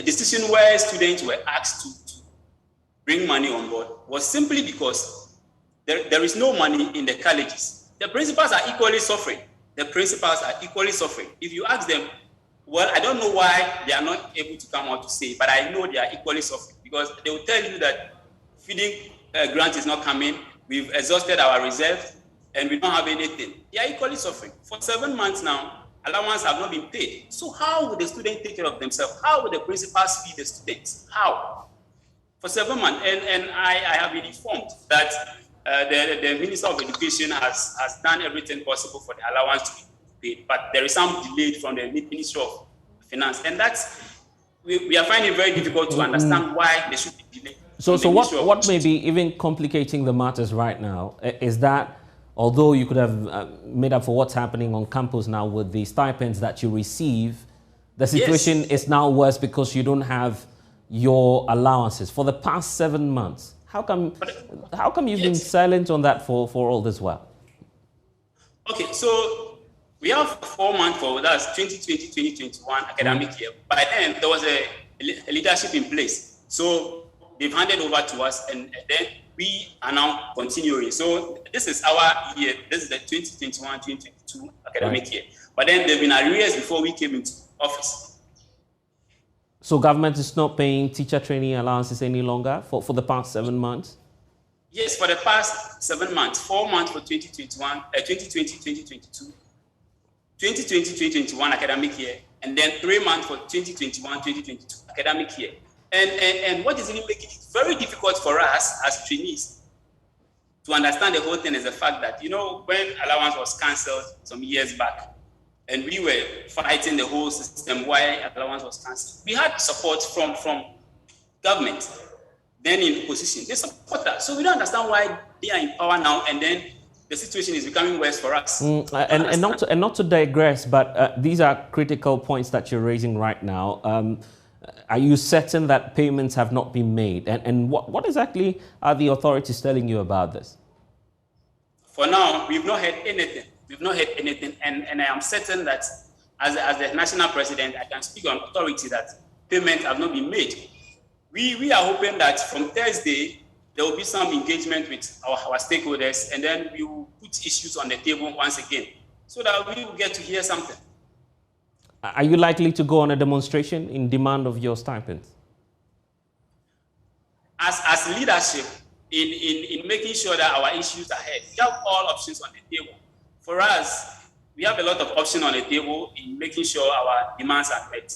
decision where students were asked to bring money on board was simply because there is no money in the colleges. The principals are equally suffering. The principals are equally suffering. If you ask them, well, I don't know why they are not able to come out to say, but I know they are equally suffering because they will tell you that feeding grant is not coming, we've exhausted our reserves, and we don't have anything. They are equally suffering. For 7 months now, allowance have not been paid. So how will the students take care of themselves? How will the principals feed the students? How? For 7 months, and I have been informed that the Minister of Education has done everything possible for the allowance to be paid, but there is some delay from the Ministry of Finance, and that's we are finding it very difficult to understand why there should be delay. So what may be even complicating the matters right now is that although you could have made up for what's happening on campus now with the stipends that you receive, the situation is now worse because you don't have your allowances for the past 7 months. How come you've been silent on that for all this while? Okay, so we have 4 months for that's 2020-2021 academic year. By then there was a leadership in place, so they've handed over to us, and then we are now continuing. So this is our year. This is the 2021-2022 academic year. But then there've been arrears before we came into office. So government is not paying teacher trainee allowances any longer for the past 7 months? Yes, for the past 7 months, 4 months for 2020-2022, 2020-2021 academic year, and then 3 months for 2021-2022 academic year. And what is really making it very difficult for us as trainees to understand the whole thing is the fact that, you know, when allowance was cancelled some years back, and we were fighting the whole system why allowance was cancelled, we had support from government, then in opposition. They support that. So we don't understand why they are in power now, and then the situation is becoming worse for us. And not to digress, but these are critical points that you're raising right now. Are you certain that payments have not been made? And what exactly are the authorities telling you about this? For now, we've not heard anything. We've not heard anything, and I am certain that as the national president, I can speak on authority that payments have not been made. We are hoping that from Thursday, there will be some engagement with our stakeholders, and then we will put issues on the table once again, so that we will get to hear something. Are you likely to go on a demonstration in demand of your stipends? As leadership, in making sure that our issues are heard, we have all options on the table. For us, we have a lot of options on the table in making sure our demands are met.